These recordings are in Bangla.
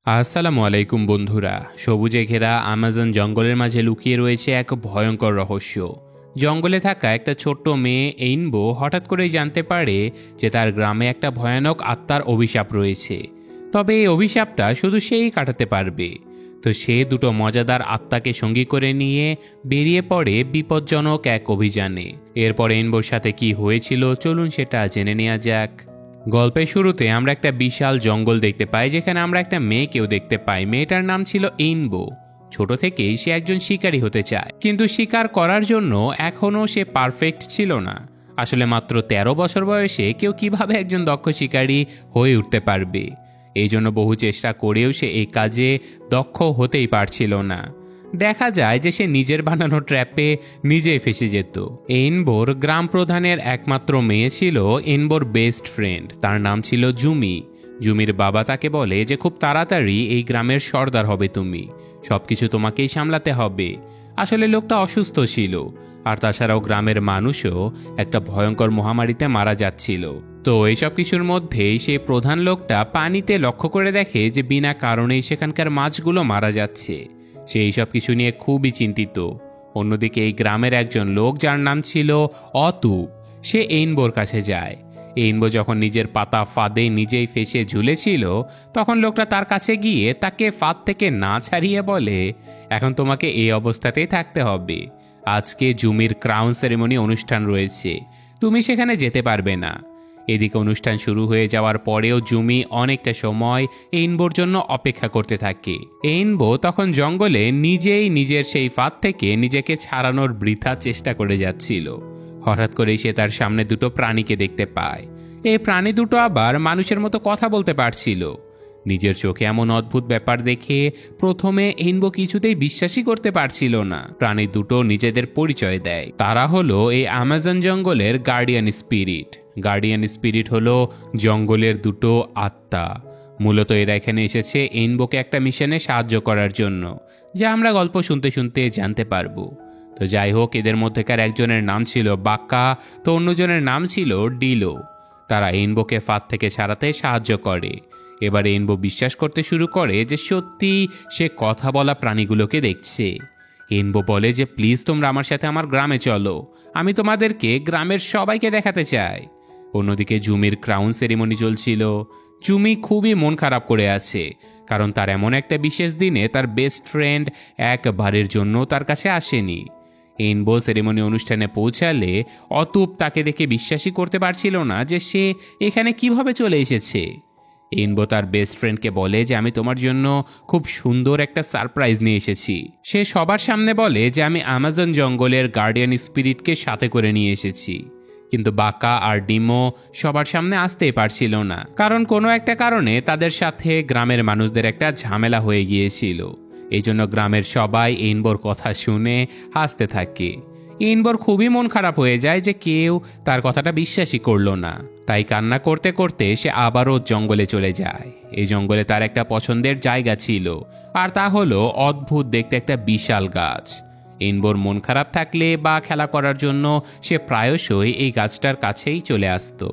আসসালামু আলাইকুম বন্ধুরা। সবুজে ঘেরা আমাজন জঙ্গলের মাঝে লুকিয়ে রয়েছে এক ভয়ঙ্কর রহস্য। জঙ্গলে থাকা একটা ছোট্ট মেয়ে এইনবো হঠাৎ করেই জানতে পারে যে তার গ্রামে একটা ভয়ানক আত্মার অভিশাপ রয়েছে। তবে এই অভিশাপটা শুধু সেই কাটাতে পারবে। তো সে দুটো মজাদার আত্মাকে সঙ্গী করে নিয়ে বেরিয়ে পড়ে বিপজ্জনক এক অভিযানে। এরপর এইনবোর সাথে কি হয়েছিল চলুন সেটা জেনে নেওয়া যাক। গল্পের শুরুতে আমরা একটা বিশাল জঙ্গল দেখতে পাই, যেখানে আমরা একটা মেয়েকেও দেখতে পাই। মেয়েটার নাম ছিল এইনবো। ছোট থেকেই সে একজন শিকারী হতে চায়, কিন্তু শিকার করার জন্য এখনও সে পারফেক্ট ছিল না। আসলে মাত্র 13 বছর বয়সে কেউ কিভাবে একজন দক্ষ শিকারী হয়ে উঠতে পারবে? এই জন্য বহু চেষ্টা করেও সে এই কাজে দক্ষ হতেই পারছিল না। দেখা যায় যে সে নিজের বানানো ট্র্যাপে নিজেই ফেসে যেত। এইনবোর গ্রাম প্রধানের একমাত্র মেয়ে ছিল এইনবোর বেস্ট ফ্রেন্ড, তার নাম ছিল জুমি। জুমির বাবা তাকে বলে যে খুব তাড়াতাড়ি এই গ্রামের সর্দার হবে তুমি, সবকিছু তোমাকেই সামলাতে হবে। আসলে লোকটা অসুস্থ ছিল, আর তাছাড়াও গ্রামের মানুষও একটা ভয়ঙ্কর মহামারীতে মারা যাচ্ছিল। তো এইসব কিছুর মধ্যেই সেই প্রধান লোকটা পানিতে লক্ষ্য করে দেখে যে বিনা কারণেই সেখানকার মাছগুলো মারা যাচ্ছে। সে এইসব কিছু নিয়ে খুবই চিন্তিত। অন্যদিকে এই গ্রামের একজন লোক, যার নাম ছিল অতুপ, সে এইনবোর কাছে যায়। এইনবো যখন নিজের পাতা ফাঁদে নিজেই ফেসে ঝুলেছিল, তখন লোকটা তার কাছে গিয়ে তাকে ফাঁদ থেকে না ছাড়িয়ে বলে, এখন তোমাকে এই অবস্থাতেই থাকতে হবে। আজকে জুমির ক্রাউন সেরেমনি অনুষ্ঠান রয়েছে, তুমি সেখানে যেতে পারবে না। এদিকে অনুষ্ঠান শুরু হয়ে যাওয়ার পরেও জুমি অনেকটা সময় এইনবোর জন্য অপেক্ষা করতে থাকে। এইনবো তখন জঙ্গলে নিজেই নিজের সেই ফাঁদ থেকে নিজেকে ছাড়ানোর বৃথা চেষ্টা করে যাচ্ছিল। হঠাৎ করেই সে তার সামনে দুটো প্রাণীকে দেখতে পায়। এই প্রাণী দুটো আবার মানুষের মতো কথা বলতে পারছিল। নিজের চোখে এমন অদ্ভুত ব্যাপার দেখে প্রথমে এইনবো কিছুতেই বিশ্বাসই করতে পারছিল না। প্রাণী দুটো নিজেদের পরিচয় দেয়, তারা হলো এই আমাজন জঙ্গলের গার্ডিয়ান স্পিরিট। গার্ডিয়ান স্পিরিট হলো জঙ্গলের দুটো আত্মা। মূলত এরা এখানে এসেছে এইনবোকে একটা মিশনে সাহায্য করার জন্য, যা আমরা গল্প শুনতে শুনতে জানতে পারবো। তো যাই হোক, এদের মধ্যেকার একজনের নাম ছিল বাক্কা, তো অন্যজনের নাম ছিল ডিলো। তারা এইনবোকে ফাঁদ থেকে ছাড়াতে সাহায্য করে। এবার এইনবো বিশ্বাস করতে শুরু করে যে সত্যি সে কথা বলা প্রাণীগুলোকে দেখছে। এইনবো বলে যে প্লিজ তোমরা আমার সাথে আমার গ্রামে চলো, আমি তোমাদেরকে গ্রামের সবাইকে দেখাতে চাই। অন্যদিকে জুমির ক্রাউন সেরিমনি চলছিল। জুমি খুবই মন খারাপ করে আছে, কারণ তার এমন একটা বিশেষ দিনে তার বেস্ট ফ্রেন্ড একবারের জন্য তার কাছে আসেনি। এইনবো সেরিমনি অনুষ্ঠানে পৌঁছালে অতুপ তাকে দেখে বিশ্বাসই করতে পারছিল না যে সে এখানে কিভাবে চলে এসেছে। এইনবো তার বেস্ট ফ্রেন্ডকে বলে যে আমি তোমার জন্য খুব সুন্দর একটা সারপ্রাইজ নিয়ে এসেছি। সে সবার সামনে বলে যে আমি আমাজন জঙ্গলের গার্ডিয়ান স্পিরিটকে সাথে করে নিয়ে এসেছি। কিন্তু বাকা আর ডিমো সবার সামনে আসতেই পারছিল না, কারণ কোনো একটা কারণে তাদের সাথে গ্রামের মানুষদের একটা ঝামেলা হয়ে গিয়েছিল। এই জন্য গ্রামের সবাই এইনবোর কথা শুনে হাসতে থাকে। এইনবোর খুবই মন খারাপ হয়ে যায় যে কেউ তার কথাটা বিশ্বাসই করলো না। তাই কান্না করতে করতে সে আবারও জঙ্গলে চলে যায়। এই জঙ্গলে তার একটা পছন্দের জায়গা ছিল, আর তা হলো অদ্ভুত দেখতে একটা বিশাল গাছ। এইনবোর মন খারাপ থাকলে বা খেলা করার জন্য সে প্রায়শই এই গাছটার কাছেই চলে আসতো।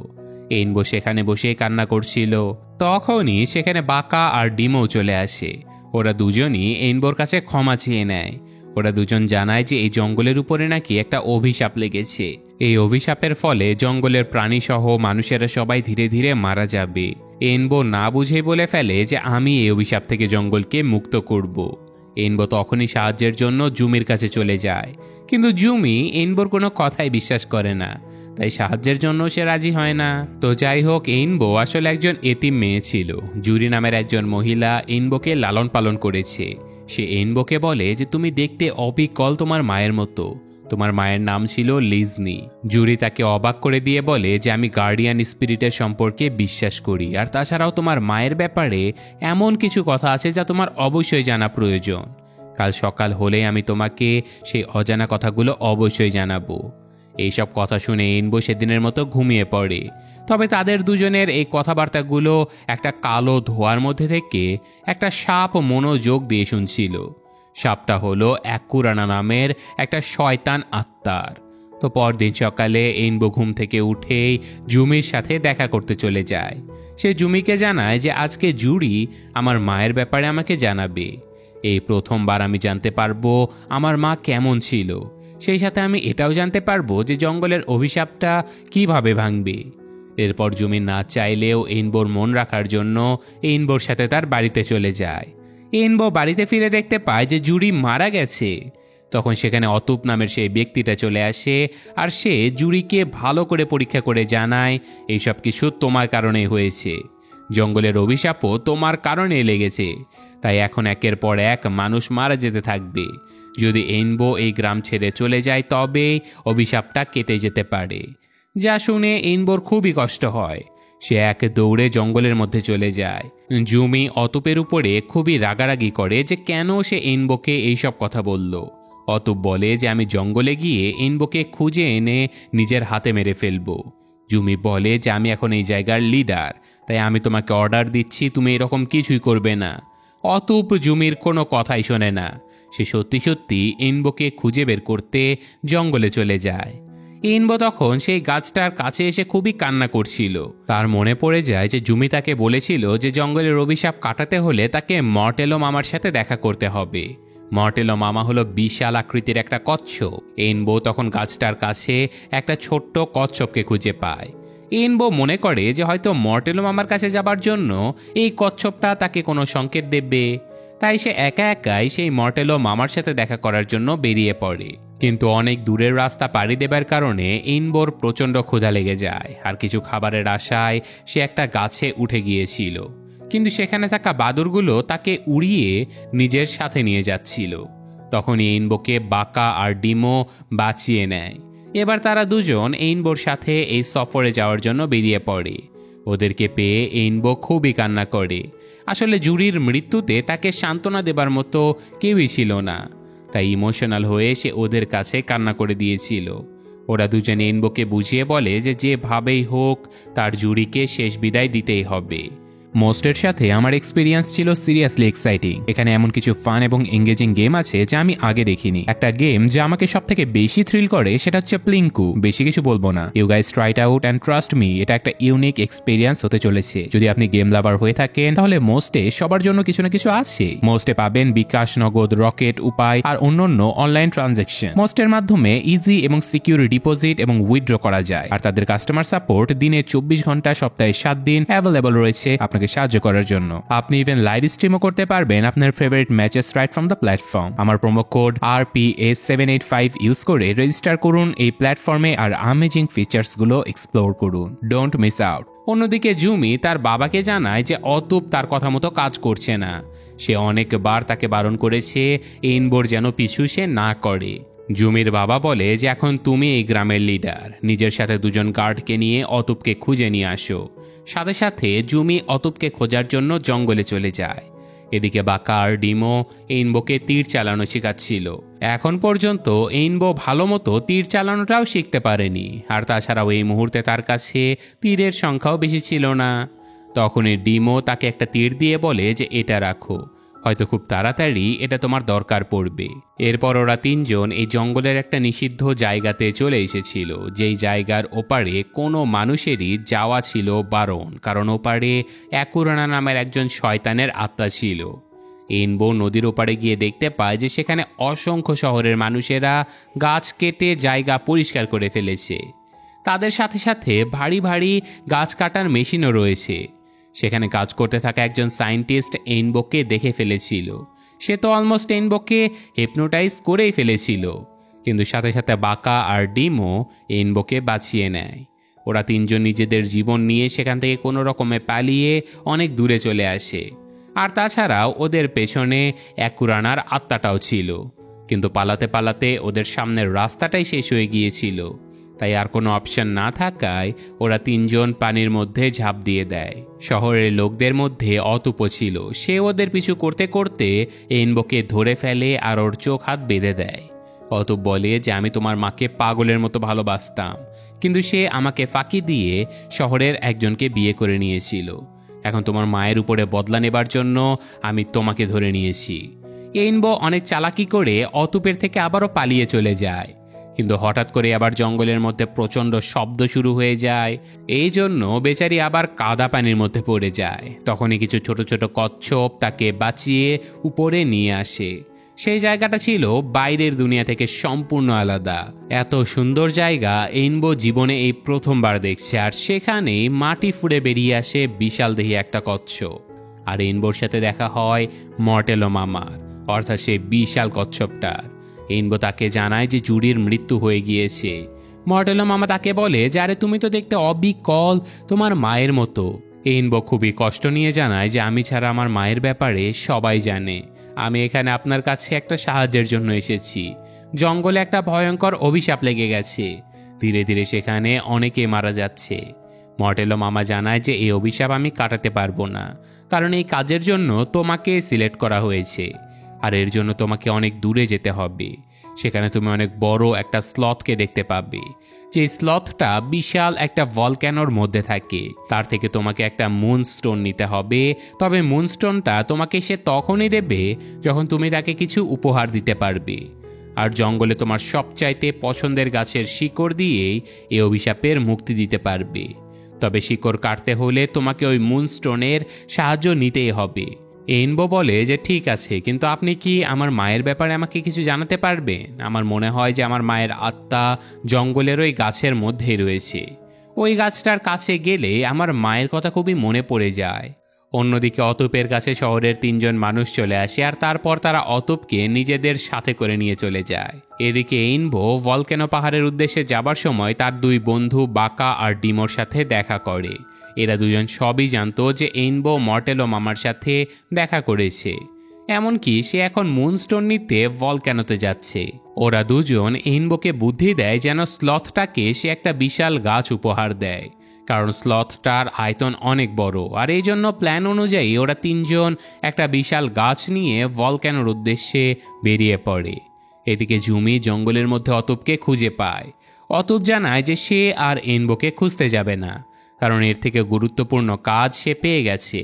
এইনবো সেখানে বসে কান্না করছিল। তখনই সেখানে বাকা আর ডিমও চলে আসে। ওরা দুজনই এইনবোর কাছে ক্ষমা চেয়ে নেয়। ওরা দুজন জানায় যে এই জঙ্গলের উপরে নাকি একটা অভিশাপ লেগেছে। এই অভিশাপের ফলে জঙ্গলের প্রাণী সহ মানুষেরা সবাই ধীরে ধীরে মারা যাবে। এইনবো না বুঝে বলে ফেলে যে আমি এই অভিশাপ থেকে জঙ্গলকে মুক্ত করব। এইনবো তখনই সাহায্যের জন্য জুমির কাছে চলে যায়, কিন্তু জুমি এইনবোর কোনো কথাই বিশ্বাস করে না, তাই সাহায্যের জন্য সে রাজি হয় না। তো যাই হোক, এইনবো আসলে একজন এতিম মেয়ে ছিল। জুরি নামের একজন মহিলা এইনবোকে লালন পালন করেছে। সে এইনবোকে বলে যে তুমি দেখতে অবিকল তোমার মায়ের মতো। তোমার মায়ের নাম ছিল লিজনি। জুরি তাকে অবাক করে দিয়ে বলে যে আমি গার্ডিয়ান স্পিরিটের সম্পর্কে বিশ্বাস করি, আর তাছাড়াও তোমার মায়ের ব্যাপারে এমন কিছু কথা আছে যা তোমার অবশ্যই জানা প্রয়োজন। কাল সকাল হলে আমি তোমাকে সেই অজানা কথাগুলো অবশ্যই জানাবো। এইসব কথা শুনে এইনবো সেদিনের মতো ঘুমিয়ে পড়ে। তবে তাদের দুজনের এই কথাবার্তাগুলো একটা কালো ধোঁয়ার মধ্যে থেকে একটা সাপ মনোযোগ দিয়ে শুনছিল। সাপটা হলো অ্যাকুরানা নামের একটা শয়তান আত্মার। তো পরদিন সকালে এইনবো ঘুম থেকে উঠেই জুমির সাথে দেখা করতে চলে যায়। সে জুমিকে জানায় যে আজকে জুড়ি আমার মায়ের ব্যাপারে আমাকে জানাবে। এই প্রথমবার আমি জানতে পারবো আমার মা কেমন ছিল, সেই সাথে আমি এটাও জানতে পারবো যে জঙ্গলের অভিশাপটা কিভাবে ভাঙবে। এরপর জুমি না চাইলেও এইনবোর মন রাখার জন্য এইনবোর সাথে তার বাড়িতে চলে যায়। এইনবো বাড়িতে ফিরে দেখতে পায় যে জুড়ি মারা গেছে। তখন সেখানে অতুপ নামের সেই ব্যক্তিটা চলে আসে, আর সে জুড়িকে ভালো করে পরীক্ষা করে জানায় এইসব কিছু তোমার কারণেই হয়েছে, জঙ্গলের অভিশাপও তোমার কারণে লেগেছে, তাই এখন একের পর এক মানুষ মারা যেতে থাকবে। যদি এইনবো এই গ্রাম ছেড়ে চলে যায় তবে অভিশাপটা কেটে যেতে পারে। যা শুনে এইনবোর খুবই কষ্ট হয়। সে এক দৌড়ে জঙ্গলের মধ্যে চলে যায়। জুমি অতুপের উপরে খুবই রাগারাগি করে যে কেন সে এইনবোকে এইসব কথা বলল। অতুপ বলে যে আমি জঙ্গলে গিয়ে এইনবোকে খুঁজে এনে নিজের হাতে মেরে ফেলবো। জুমি বলে যে আমি এখন এই জায়গার লিডার, তাই আমি তোমাকে অর্ডার দিচ্ছি, তুমি এরকম কিছুই করবে না। অতুপ জুমির কোনো কথাই শোনে না। সে সত্যি সত্যি এইনবোকে খুঁজে বের করতে জঙ্গলে চলে যায়। এইনবো তখন সেই গাছটার কাছে এসে খুবই কান্না করছিল। তার মনে পড়ে যায় যে জুমি তাকে বলেছিল যে জঙ্গলের অভিশাপ কাটাতে হলে তাকে মর্টেলো মামার সাথে দেখা করতে হবে। মর্টেলো মামা হলো বিশাল আকৃতির একটা কচ্ছপ। এইনবো তখন গাছটার কাছে একটা ছোট্ট কচ্ছপকে খুঁজে পায়। এইনবো মনে করে যে হয়তো মর্টেলো মামার কাছে যাবার জন্য এই কচ্ছপটা তাকে কোনো সংকেত দেবে, তাই সে একা একাই সেই মর্টেলো মামার সাথে দেখা করার জন্য বেরিয়ে পড়ে। কিন্তু অনেক দূরের রাস্তা পাড়ি দেবার কারণে এইনবোর প্রচণ্ড ক্ষুধা লেগে যায়, আর কিছু খাবারের আশায় সে একটা গাছে উঠে গিয়েছিল। কিন্তু সেখানে থাকা বাদুড়গুলো তাকে উড়িয়ে নিজের সাথে নিয়ে যাচ্ছিল। তখন এইনবোকে বাঁকা আর ডিমো বাঁচিয়ে নেয়। এবার তারা দুজন এইনবোর সাথে এই সফরে যাওয়ার জন্য বেরিয়ে পড়ে। ওদেরকে পেয়ে এইনবো খুবই কান্না করে। আসলে জুরির মৃত্যুতে তাকে সান্ত্বনা দেবার মতো কেউই ছিল না, তাই ইমোশনাল হয়ে সে ওদের কাছে কান্না করে দিয়েছিল। ওরা দুজনে এইনবোকে বুঝিয়ে বলে যে যেভাবেই হোক তার জুরিকে শেষ বিদায় দিতেই হবে। মোস্টের সাথে আমার এক্সপিরিয়েন্স ছিল সিরিয়াসলি এক্সাইটিং। এখানে এমন কিছু ফান এবং এঙ্গেজিং গেম আছে যা আমি আগে দেখিনি। একটা গেম যা আমাকে সব থেকে বেশি থ্রিল করে সেটা হচ্ছে প্লিঙ্কু। বেশি কিছু বলবো না, you guys try it out and trust me, এটা একটা ইউনিক এক্সপিরিয়েন্স হতে চলেছে। যদি আপনি গেম লাভার হয়ে থাকেন তাহলে মোস্টে সবার জন্য কিছু না কিছু আছে। মোস্টে পাবেন বিকাশ, নগদ, রকেট, উপায় আর অন্যান্য অনলাইন ট্রানজাকশন। মোস্টের মাধ্যমে ইজি এবং সিকিউর ডিপোজিট এবং উইথড্র করা যায়, আর তাদের কাস্টমার সাপোর্ট দিনে 24 ঘন্টা সপ্তাহে 7 দিন অ্যাভেলেবল রয়েছে আপনাকে সাহায্য করার জন্য। আপনি ইভেন লাইভ স্ট্রিমও করতে পারবেন আপনার favourite matches right from the platform. আমার প্রোমো কোড RPA785 ইউজ করে রেজিস্টার করুন এই প্ল্যাটফর্মে আর অ্যামেজিং ফিচার্স গুলো এক্সপ্লোর করুন। Don't miss out. অন্যদিকে জুমি তার বাবাকে জানায় যে অতুপ তার কথা মতো কাজ করছে না। সে অনেকবার তাকে বারণ করেছে এইনবোর যেন পিছু সে না করে। জুমির বাবা বলে যে এখন তুমি এই গ্রামের লিডার, নিজের সাথে দুজন গার্ডকে নিয়ে অতুপকে খুঁজে নিয়ে আসো। সাথে সাথে জুমি অতুপকে খোঁজার জন্য জঙ্গলে চলে যায়। এদিকে বাঁকা আর ডিমো এইনবোকে তীর চালানো শেখাচ্ছিল। এখন পর্যন্ত এইনবো ভালো মতো তীর চালানোটাও শিখতে পারেনি, আর তাছাড়াও এই মুহূর্তে তার কাছে তীরের সংখ্যাও বেশি ছিল না। তখনই ডিমো তাকে একটা তীর দিয়ে বলে যে এটা রাখো, হয়তো খুব তাড়াতাড়ি এটা তোমার দরকার পড়বে। এরপর ওরা তিনজন এই জঙ্গলের একটা নিষিদ্ধ জায়গাতে চলে এসেছিল, যেই জায়গার ওপারে কোনো মানুষেরই যাওয়া ছিল বারণ, কারণ ওপারে অ্যাকুরানা নামের একজন শয়তানের আত্মা ছিল। এইনবো নদীর ওপারে গিয়ে দেখতে পায় যে সেখানে অসংখ্য শহরের মানুষেরা গাছ কেটে জায়গা পরিষ্কার করে ফেলেছে। তাদের সাথে সাথে ভারী ভারী গাছ কাটার মেশিনও রয়েছে। সেখানে কাজ করতে থাকা একজন সায়েন্টিস্ট এইনবোকে দেখে ফেলেছিল। সে তো অলমোস্ট এইনবোকে হিপনোটাইজ করেই ফেলেছিল, কিন্তু সাথে সাথে বাঁকা আর ডিমো এইনবোকে বাঁচিয়ে নেয়। ওরা তিনজন নিজেদের জীবন নিয়ে সেখান থেকে কোনো রকমে পালিয়ে অনেক দূরে চলে আসে। আর তাছাড়াও ওদের পেছনে অ্যাকুরানার আত্মাটাও ছিল, কিন্তু পালাতে পালাতে ওদের সামনের রাস্তাটাই শেষ হয়ে গিয়েছিল। তাই আর কোনো অপশন না থাকায় ওরা তিনজন পানির মধ্যে ঝাঁপ দিয়ে দেয়। শহরের লোকদের মধ্যে অতুপ ছিল। সে ওদের পিছু করতে করতে এইনবোকে ধরে ফেলে আর ওর চোখ হাত বেঁধে দেয়। অতুপ বলে যে আমি তোমার মাকে পাগলের মতো ভালোবাসতাম, কিন্তু সে আমাকে ফাঁকি দিয়ে শহরের একজনকে বিয়ে করে নিয়েছিল। এখন তোমার মায়ের উপরে বদলা নেবার জন্য আমি তোমাকে ধরে নিয়েছি। এইনবো অনেক চালাকি করে অতুপের থেকে আবারও পালিয়ে চলে যায়, কিন্তু হঠাৎ করে আবার জঙ্গলের মধ্যে প্রচণ্ড শব্দ শুরু হয়ে যায়। এই জন্য বেচারি আবার কাদা পানির মধ্যে পড়ে যায়। তখনই কিছু ছোট ছোট কচ্ছপ তাকে বাঁচিয়ে উপরে নিয়ে আসে। সেই জায়গাটা ছিল বাইরের দুনিয়া থেকে সম্পূর্ণ আলাদা। এত সুন্দর জায়গা রেইনবো জীবনে এই প্রথমবার দেখছে। আর সেখানে মাটি ফুঁড়ে বেরিয়ে আসে বিশাল দেহী একটা কচ্ছপ। আর রেইনবোর সাথে দেখা হয় মর্টেলো মামার, অর্থাৎ সেই বিশাল কচ্ছপটার। রেইনবো তাকে জানায় যে জুডির মৃত্যু হয়ে গিয়েছে। মর্টেলো মামা তাকে বলে যে আরে তুমি তো দেখতে অবিকল, তোমার মায়ের মতো। রেইনবো খুবই কষ্ট নিয়ে জানায় যে আমি ছাড়া আমার মায়ের ব্যাপারে সবাই জানে। আমি এখানে আপনার কাছে একটা সাহায্যের জন্য এসেছি। জঙ্গলে একটা ভয়ঙ্কর অভিশাপ লেগে গেছে, ধীরে ধীরে সেখানে অনেকে মারা যাচ্ছে। মর্টেলো মামা জানায় যে এই অভিশাপ আমি কাটাতে পারবো না, কারণ এই কাজের জন্য তোমাকে সিলেক্ট করা হয়েছে। আর এর জন্য তোমাকে অনেক দূরে যেতে হবে। সেখানে তুমি অনেক বড় একটা স্লথকে দেখতে পাবে, যে স্লথটা বিশাল একটা ভলক্যানোর মধ্যে থাকে। তার থেকে তোমাকে একটা মুনস্টোন নিতে হবে। তবে মুনস্টোনটা তোমাকে সে তখনই দেবে যখন তুমি তাকে কিছু উপহার দিতে পারবে। আর জঙ্গলে তোমার সবচাইতে পছন্দের গাছের শিকড় দিয়েই এই অভিশাপের মুক্তি দিতে পারবে। তবে শিকড় কাটতে হলে তোমাকে ওই মুনস্টোনের সাহায্য নিতেই হবে। রেইনবো বলে যে ঠিক আছে, কিন্তু আপনি কি আমার মায়ের ব্যাপারে আমাকে কিছু জানাতে পারবেন? আমার মনে হয় যে আমার মায়ের আত্মা জঙ্গলের ওই গাছের মধ্যেই রয়েছে। ওই গাছটার কাছে গেলে আমার মায়ের কথা খুবই মনে পড়ে যায়। অন্যদিকে অতূপের কাছে শহরের 3 জন মানুষ চলে আসে, আর তারপর তারা অতূপকে নিজেদের সাথে করে নিয়ে চলে যায়। এদিকে রেইনবো ভলক্যানো পাহাড়ের উদ্দেশ্যে যাবার সময় তার 2 বন্ধু বাকা আর ডিমোর সাথে দেখা করে। এরা দুজন সবই জানতো যে রেইনবো মর্টেলো মামার সাথে দেখা করেছে, এমনকি সে এখন মুনস্টোন নিতে ভলক্যানোতে যাচ্ছে। ওরা দুজন রেইনবোকে বুদ্ধি দেয় যেন স্লথটাকে সে একটা বিশাল গাছ উপহার দেয়, কারণ স্লথটার আয়তন অনেক বড়। আর এই জন্য প্ল্যান অনুযায়ী ওরা 3 জন একটা বিশাল গাছ নিয়ে ভলক্যানোর উদ্দেশ্যে বেরিয়ে পড়ে। এদিকে জুমি জঙ্গলের মধ্যে অতূপকে খুঁজে পায়। অতূপ জানায় যে সে আর রেইনবোকে খুঁজতে যাবে না, কারণ এর থেকে গুরুত্বপূর্ণ কাজ সে পেয়ে গেছে।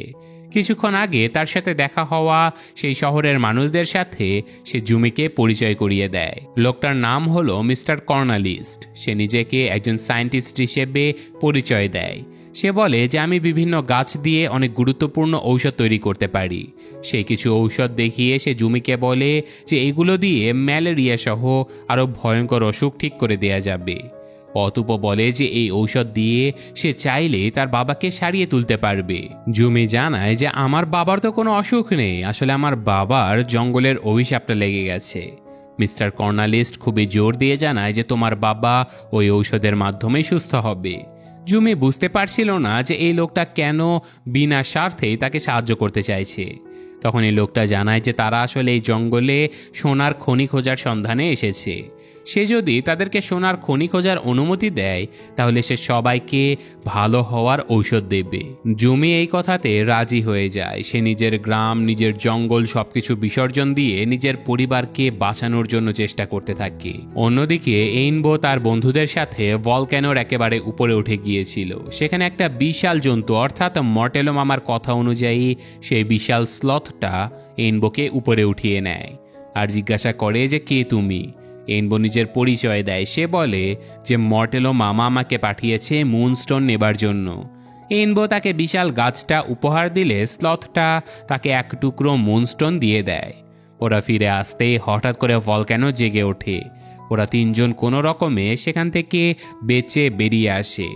কিছুক্ষণ আগে তার সাথে দেখা হওয়া সেই শহরের মানুষদের সাথে সে জুমিকে পরিচয় করিয়ে দেয়। লোকটার নাম হলো মিস্টার কর্নালিস্ট। সে নিজেকে একজন সায়েন্টিস্ট হিসেবে পরিচয় দেয়। সে বলে যে আমি বিভিন্ন গাছ দিয়ে অনেক গুরুত্বপূর্ণ ঔষধ তৈরি করতে পারি। সেই কিছু ঔষধ দেখিয়ে সে জুমিকে বলে যে এগুলো দিয়ে ম্যালেরিয়া সহ আরও ভয়ঙ্কর অসুখ ঠিক করে দেয়া যাবে। অতূপ বলে যে এই ঔষধ দিয়ে সে চাইলে তার বাবাকে সারিয়ে তুলতে পারবে। জুমি জানায় যে আমার বাবার তো কোনো অসুখ নেই, আসলে আমার বাবার জঙ্গলের অভিশাপটা লেগে গেছে। মিস্টার কর্নালিস্ট খুবই জোর দিয়ে জানায় যে তোমার বাবা ওই ঔষধের মাধ্যমেই সুস্থ হবে। জুমি বুঝতে পারছিল না যে এই লোকটা কেন বিনা স্বার্থেই তাকে সাহায্য করতে চাইছে। তখন এই লোকটা জানায় যে তারা আসলে এই জঙ্গলে সোনার খনি খোঁজার সন্ধানে এসেছে। সে যদি তাদেরকে সোনার খনি খোঁজার অনুমতি দেয় তাহলে সে সবাইকে ভালো হওয়ার ঔষধ দেবে। জুমি এই কথাতে রাজি হয়ে যায়। সে নিজের গ্রাম, নিজের জঙ্গল সবকিছু বিসর্জন দিয়ে নিজের পরিবারকে বাঁচানোর জন্য চেষ্টা করতে থাকে। অন্যদিকে রেইনবো তার বন্ধুদের সাথে ভলক্যানোর একেবারে উপরে উঠে গিয়েছিল। সেখানে একটা বিশাল জন্তু, অর্থাৎ মর্টেলো মামার কথা অনুযায়ী সেই বিশাল স্লথটা রেইনবোকে উপরে উঠিয়ে নেয় আর জিজ্ঞাসা করে যে কে তুমি। রেইনবো নিজের পরিচয় দেয়। সে বলে যে মর্টেলো মামা আমাকে পাঠিয়েছে মুনস্টোন নেবার জন্য। রেইনবো তাকে বিশাল গাছটা উপহার দিলে স্লথটা তাকে এক টুকরো মুনস্টোন দিয়ে দেয়। ওরা ফিরে আসতে হঠাৎ করে ভলক্যানো জেগে ওঠে। ওরা 3 জন কোনো রকমে সেখান থেকে বেঁচে বেরিয়ে আসে।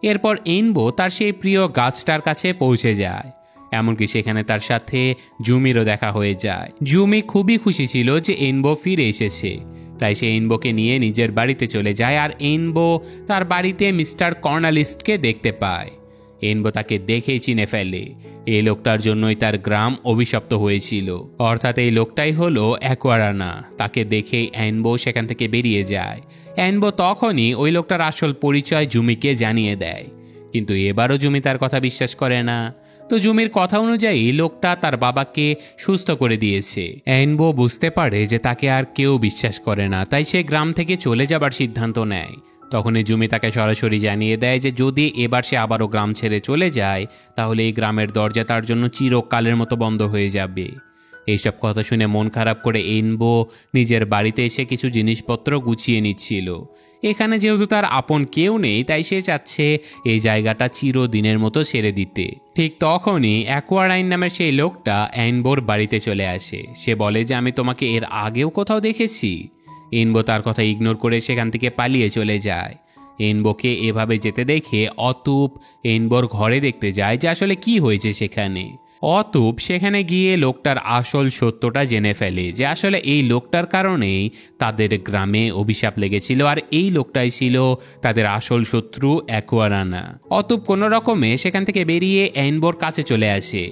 এরপর রেইনবো তার সেই প্রিয় গাছটার কাছে পৌঁছে যায়। এমনকি সেখানে তার সাথে জুমিরও দেখা হয়ে যায়। জুমি খুবই খুশি ছিল যে রেইনবো ফিরে এসেছে, তাই সে রেইনবোকে নিয়ে নিজের বাড়িতে চলে যায়। আর রেইনবো তার বাড়িতে মিস্টার কর্নালিস্টকে দেখতে পায়। রেইনবো তাকে দেখেই চিনে ফেলে। এই লোকটার জন্যই তার গ্রাম অভিশপ্ত হয়েছিল, অর্থাৎ এই লোকটাই হলো অ্যাকোয়ারানা। তাকে দেখেই রেইনবো সেখান থেকে বেরিয়ে যায়। রেইনবো তখনই ওই লোকটার আসল পরিচয় জুমিকে জানিয়ে দেয়, কিন্তু এবারও জুমি তার কথা বিশ্বাস করে না। তো জুমির কথা অনুযায়ী লোকটা তার বাবাকে সুস্থ করে দিয়েছে। রেইনবো বুঝতে পারে যে তাকে আর কেউ বিশ্বাস করে না, তাই সে গ্রাম থেকে চলে যাবার সিদ্ধান্ত নেয়। তখনই জুমি তাকে সরাসরি জানিয়ে দেয় যে যদি এবার সে আবারও গ্রাম ছেড়ে চলে যায় তাহলে এই গ্রামের দরজা তার জন্য চিরকালের মতো বন্ধ হয়ে যাবে। এইসব কথা শুনে মন খারাপ করে এনবো নিজের বাড়িতে এসে কিছু জিনিসপত্র গুছিয়ে নিচ্ছিল। এখানে যেহেতু তার আপন কেউ নেই, তাই সে চাচ্ছে এই জায়গাটা চিরদিনের মতো ছেড়ে দিতে। ঠিক তখনই অ্যাকোয়ারাইন নামের সেই লোকটা এনবোর বাড়িতে চলে আসে। সে বলে যে আমি তোমাকে এর আগেও কোথাও দেখেছি। এনবো তার কথা ইগনোর করে সেখান থেকে পালিয়ে চলে যায়। এনবোকে এভাবে যেতে দেখে অতুপ এনবোর ঘরে দেখতে যায় যে আসলে কি হয়েছে সেখানে। অতুপ সেখানে গিয়ে লোকটার আসল সত্যটা জেনে ফেলে যে আসলে এই লোকটার কারণেই তাদের গ্রামে অভিশাপ লেগেছিল, আর এই লোকটাই ছিল তাদের আসল শত্রু অ্যাকোয়ারানা। অতুপ কোনো রকমে সেখান থেকে বেরিয়ে এনবোর কাছে চলে আসে।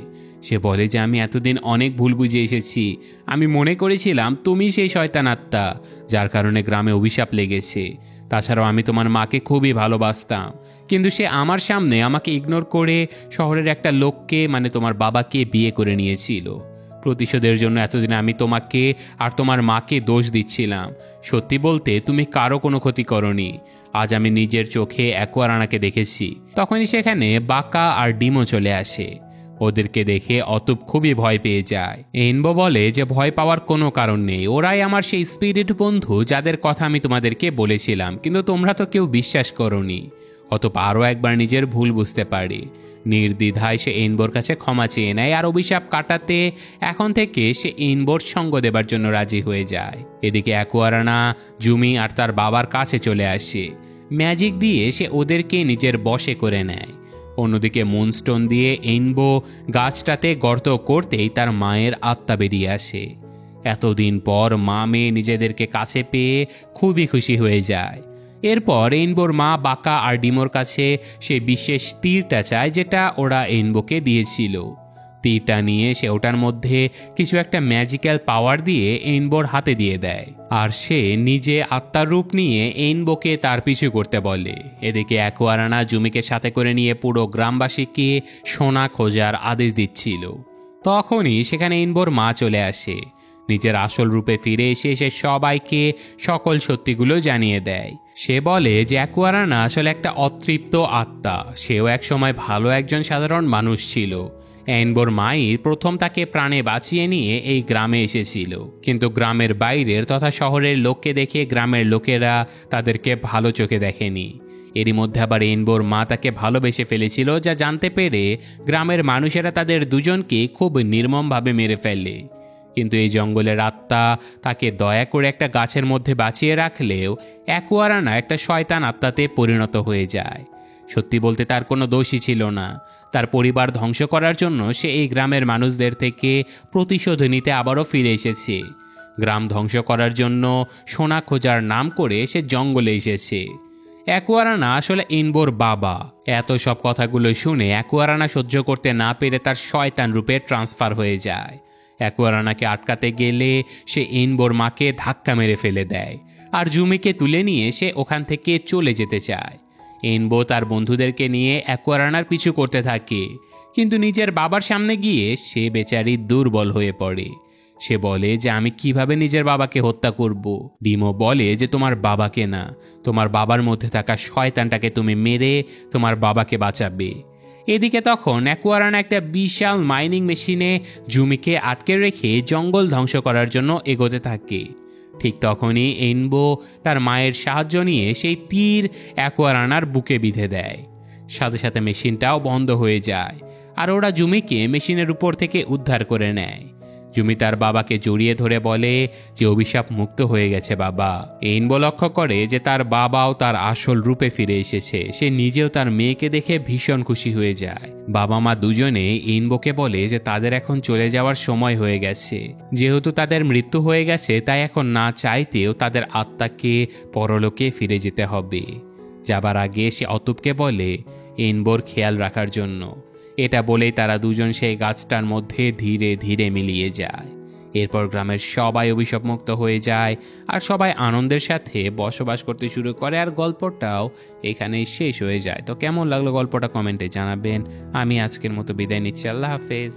সে বলে যে আমি এতদিন অনেক ভুল বুঝে এসেছি। আমি মনে করেছিলাম তুমি সেই শয়তান আত্মা যার কারণে গ্রামে অভিশাপ লেগেছে। তাছাড়াও আমি তোমার মাকে খুবই ভালোবাসতাম, কিন্তু সে আমার সামনে আমাকে ইগনোর করে শহরের একটা লোককে মানে তোমার বাবাকে বিয়ে করে নিয়েছিল। প্রতিশোধের জন্য এতদিন আমি তোমাকে আর তোমার মাকে দোষ দিচ্ছিলাম। সত্যি বলতে তুমি কারো কোনো ক্ষতি করনি। আজ আমি নিজের চোখে অ্যাকোয়ারানাকে দেখেছি। তখনই সেখানে বাকা আর ডিমো চলে আসে। ওদেরকে দেখে অতুপ খুবই ভয় পেয়ে যায়। এনবো বলে যে ভয় পাওয়ার কোনো কারণ নেই, ওরাই আমার সেই স্পিরিট বন্ধু যাদের কথা আমি তোমাদেরকে বলেছিলাম, কিন্তু তোমরা তো কেউ বিশ্বাস করোনি। অতুপ আরও একবার নিজের ভুল বুঝতে পারে। নির্দ্বিধায় সে এনবোর কাছে ক্ষমা চেয়ে নেয়, আর অভিশাপ কাটাতে এখন থেকে সে এনবোর সঙ্গ দেবার জন্য রাজি হয়ে যায়। এদিকে অ্যাকোয়ারানা জুমি আর তার বাবার কাছে চলে আসে। ম্যাজিক দিয়ে সে ওদেরকে নিজের বশে করে নেয়। অন্যদিকে মুনস্টোন দিয়ে এনবো গাছটাতে গর্ত করতেই তার মায়ের আত্মা বেরিয়ে আসে। এতদিন পর মা মেয়ে নিজেদেরকে কাছে পেয়ে খুবই খুশি হয়ে যায়। এরপর এনবোর মা বাকা আর ডিমোর কাছে সে বিশেষ তীরটা চায় যেটা ওরা এনবোকে দিয়েছিল। তীরটা নিয়ে সে ওটার মধ্যে কিছু একটা ম্যাজিক্যাল পাওয়ার দিয়ে এনবোর হাতে দিয়ে দেয়, আর সে নিজে আত্মার রূপ নিয়ে এনবোকে তার পিছু করতে বলে। এদিকে অ্যাকোয়ারানা জুমিকে সাথে করে নিয়ে পুরো গ্রামবাসীকে সোনা খোঁজার আদেশ দিচ্ছিল। তখনই সেখানে এনবোর মা চলে আসে। নিজের আসল রূপে ফিরে এসে সে সবাইকে সকল সত্যিগুলো জানিয়ে দেয়। সে বলে যে অ্যাকোয়ারানা আসলে একটা অতৃপ্ত আত্মা। সেও একসময় ভালো একজন সাধারণ মানুষ ছিল। এনবোর মাই প্রথম তাকে প্রাণে বাঁচিয়ে নিয়ে এই গ্রামে এসেছিল, কিন্তু গ্রামের বাইরের তথা শহরের লোককে দেখে গ্রামের লোকেরা তাদেরকে ভালো চোখে দেখেনি। এরই মধ্যে আবার এনবোর মা তাকে ভালোবেসে ফেলেছিল, যা জানতে পেরে গ্রামের মানুষেরা তাদের দুজনকে খুব নির্মমভাবে মেরে ফেলে। কিন্তু এই জঙ্গলের আত্মা তাকে দয়া করে একটা গাছের মধ্যে বাঁচিয়ে রাখলেও অ্যাকোয়ারানা একটা শয়তান আত্মাতে পরিণত হয়ে যায়। সত্যি বলতে তার কোনো দোষই ছিল না। তার পরিবার ধ্বংস করার জন্য সে এই গ্রামের মানুষদের থেকে প্রতিশোধ নিতে আবারও ফিরে এসেছে। গ্রাম ধ্বংস করার জন্য সোনা খোঁজার নাম করে সে জঙ্গলে এসেছে। অ্যাকোয়ারানা আসলে এনবোর বাবা। এত সব কথাগুলো শুনে অ্যাকোয়ারানা সহ্য করতে না পেরে তার শয়তান রূপে ট্রান্সফার হয়ে যায়। অ্যাকোয়ারানাকে আটকাতে গেলে সে এনবোর মাকে ধাক্কা মেরে ফেলে দেয়, আর জুমিকে তুলে নিয়ে সে ওখান থেকে চলে যেতে চায়। এনবো তার বন্ধুদেরকে নিয়ে অ্যাকোয়ারানার পিছু করতে থাকে, কিন্তু নিজের বাবার সামনে গিয়ে সে বেচারি দুর্বল হয়ে পড়ে। সে বলে যে আমি কিভাবে নিজের বাবাকে হত্যা করব। ডিমো বলে যে তোমার বাবাকে না, তোমার বাবার মধ্যে থাকা শয়তানটাকে তুমি মেরে তোমার বাবাকে বাঁচাবে। এদিকে তখন অ্যাকোয়ারানা একটা বিশাল মাইনিং মেশিনে জুমিকে আটকে রেখে জঙ্গল ধ্বংস করার জন্য এগোতে থাকে। ঠিক তখনই এনবো তার মায়ের সাহায্য নিয়ে সেই তীর অ্যাকোয়ারানার বুকে বিঁধে দেয়। সাথে সাথে মেশিনটাও বন্ধ হয়ে যায়, আর ওরা জুমিকে মেশিনের উপর থেকে উদ্ধার করে নেয়। জুমি তার বাবাকে জড়িয়ে ধরে বলে যে অভিশাপ মুক্ত হয়ে গেছে বাবা। এনবো লক্ষ্য করে যে তার বাবাও তার আসল রূপে ফিরে এসেছে। সে নিজেও তার মেয়েকে দেখে ভীষণ খুশি হয়ে যায়। বাবা মা দুজনে এনবোকে বলে যে তাদের এখন চলে যাওয়ার সময় হয়ে গেছে। যেহেতু তাদের মৃত্যু হয়ে গেছে, তাই এখন না চাইতেও তাদের আত্মাকে পরলোকে ফিরে যেতে হবে। যাবার আগে সে অতুপকে বলে এনবোর খেয়াল রাখার জন্য। এটা বলেই তারা দুজন সেই গাছটার মধ্যে ধীরে ধীরে মিলিয়ে যায়। এরপর গ্রামের সবাই অভিশাপমুক্ত হয়ে যায়, আর সবাই আনন্দের সাথে বসবাস করতে শুরু করে। আর গল্পটাও এখানেই শেষ হয়ে যায়। তো কেমন লাগলো গল্পটা কমেন্টে জানাবেন। আমি আজকের মতো বিদায় নিচ্ছি। আল্লাহ হাফেজ।